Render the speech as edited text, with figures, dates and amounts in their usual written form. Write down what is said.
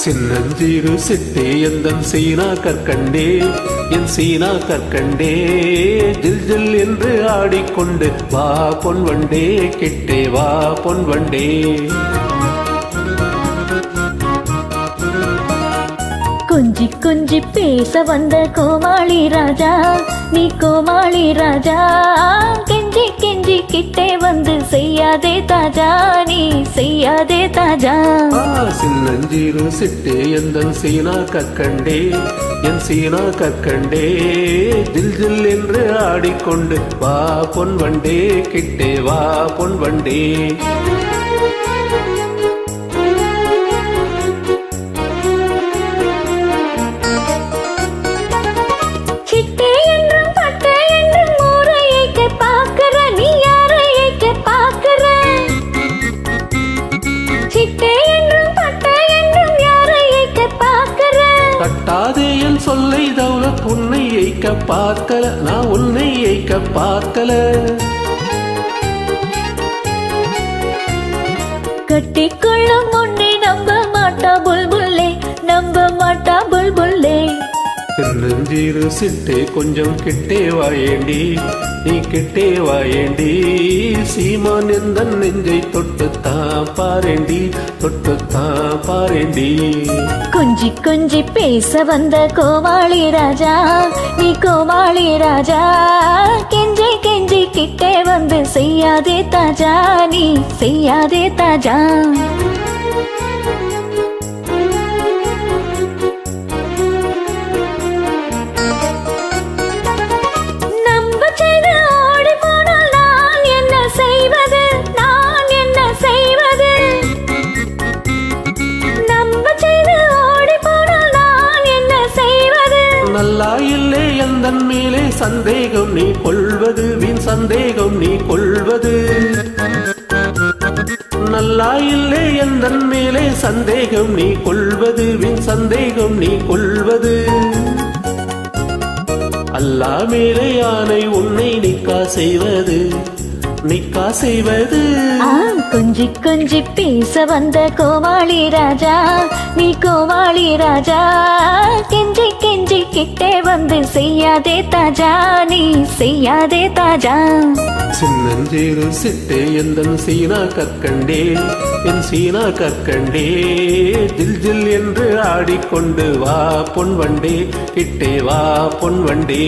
சின்னஞ்சீரு சிட்டே எந்தன் சீனா கற்கண்டே என் சீனா கற்கண்டே ஜில் ஜில் என்று ஆடிக்கொண்டு வா பொன் வண்டே கிட்டே வா பொன் வண்டே. கொஞ்சி கொஞ்சி பேச வந்த கோமாளி ராஜா நீ கோமாளி ராஜா, கெஞ்சி கெஞ்சி கிட்டே வந்து செய்யாதே தாஜா நீ செய்யாதே தாஜா. சின்னஞ்சீரு சிட்டே எந்தன் சீனா கற்கண்டே என் சீனா கற்கண்டே ஜில் ஜில் என்று ஆடிக்கொண்டு வா பொன் வண்டே கிட்டே வா பொன் வண்டே. கட்டாதே என் சொல்லை தௌலத் உன்னை ஏய்க்க பார்க்கல நான் உன்னை ஏய்க்க பார்க்கல. கட்டிக்கொள்ளும் முன்னே நம்ப மாட்டா புல்புல்லே நம்ப மாட்டா புல்புல்லே. சின்னஞ்சீரு சிட்டே கொஞ்சம் கிட்டே வாயேண்டி நீ கிட்டே வாயேண்டி, சீமான் எந்தன் நெஞ்சை தொட்டுத்தான் பாரேண்டி தொட்டுத்தான் பாரேண்டி. கொஞ்சி கொஞ்சி பேச வந்த கோமாளி ராஜா நீ கோமாளி ராஜா, கெஞ்சி கெஞ்சி கிட்டே வந்து செய்யாதே தாஜா நீ செய்யாதே தாஜா. நல்லா இல்லை எந்தன் மேலே சந்தேகம் நீ கொள்வது வீண் சந்தேகம் நீ கொள்வது. நல்லா இல்லை எந்தன் மேலே சந்தேகம் நீ கொள்வது வீண் சந்தேகம் நீ கொள்வது. அல்லா மேலே யானை உன்னை நிக்கா செய்வது நிக்கா செய்வது. கொஞ்சி கொஞ்சி பேச வந்த கோமாளி ராஜா நீ கோமாளி ராஜா, கெஞ்சி கெஞ்சி கிட்டே வந்து செய்யாதே தாஜா நீ செய்யாதே தாஜா. சின்னஞ்சீரு சிட்டே எந்தன் சீனா கற்கண்டே என் சீனா கற்கண்டே ஜில் ஜில் என்று ஆடிக்கொண்டு வா பொன் வண்டே கிட்டே வா பொன் வண்டே.